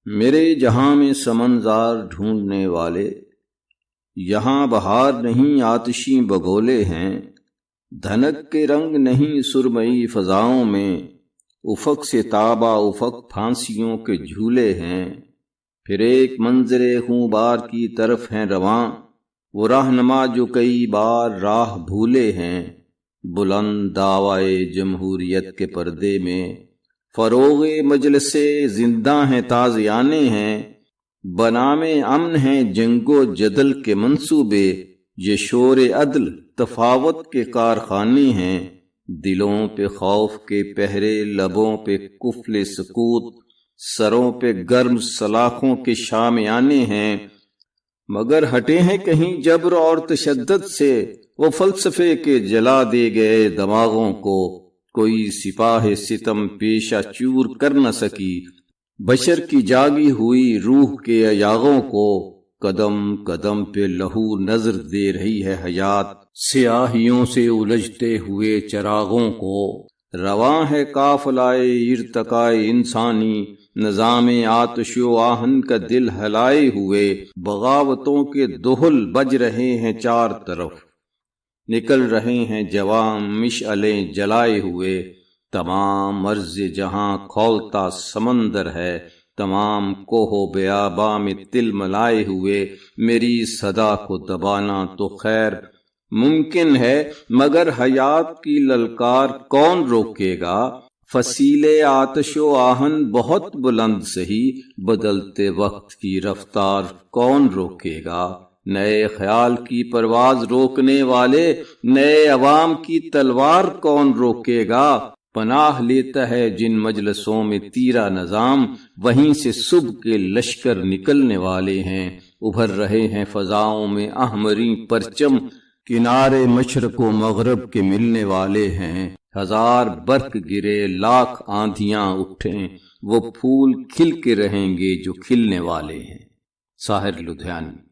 میرے جہاں میں سمنزار ڈھونڈنے والے، یہاں بہار نہیں آتشی بگولے ہیں، دھنک کے رنگ نہیں سرمئی فضاؤں میں، افق سے تابا افق پھانسیوں کے جھولے ہیں۔ پھر ایک منظر خوں بار کی طرف ہیں رواں، وہ رہنما جو کئی بار راہ بھولے ہیں۔ بلند دعوی جمہوریت کے پردے میں فروغ مجلس زندہ ہیں تازیانے ہیں، بنام امن ہیں جنگ و جدل کے منصوبے، یہ شور عدل تفاوت کے کارخانے ہیں۔ دلوں پہ خوف کے پہرے، لبوں پہ قفل سکوت، سروں پہ گرم سلاخوں کے شامیانے ہیں، مگر ہٹے ہیں کہیں جبر اور تشدد سے، وہ فلسفے کے جلا دے گئے دماغوں کو، کوئی سپاہ ستم پیشہ چور کر نہ سکی بشر کی جاگی ہوئی روح کے ایاغوں کو۔ قدم قدم پہ لہو نظر دے رہی ہے حیات، سیاہیوں سے الجھتے ہوئے چراغوں کو۔ رواں ہے قافلہ ارتقاء انسانی، نظام آتش و آہن کا دل ہلائے ہوئے، بغاوتوں کے دہل بج رہے ہیں چار طرف، نکل رہے ہیں جواں مشعلیں جلائے ہوئے۔ تمام عرض جہاں کھولتا سمندر ہے، تمام کوہ و بیاباں میں تل ملائے ہوئے، میری صدا کو دبانا تو خیر ممکن ہے، مگر حیات کی للکار کون روکے گا؟ فصیل آتش و آہن بہت بلند سہی، بدلتے وقت کی رفتار کون روکے گا؟ نئے خیال کی پرواز روکنے والے، نئے عوام کی تلوار کون روکے گا؟ پناہ لیتا ہے جن مجلسوں میں تیرا نظام، وہیں سے صبح کے لشکر نکلنے والے ہیں، ابھر رہے ہیں فضاؤں میں احمری پرچم، کنارے مشرق و مغرب کے ملنے والے ہیں۔ ہزار برق گرے، لاکھ آندھیاں اٹھیں، وہ پھول کھل کے رہیں گے جو کھلنے والے ہیں۔ ساحر لدھیانی۔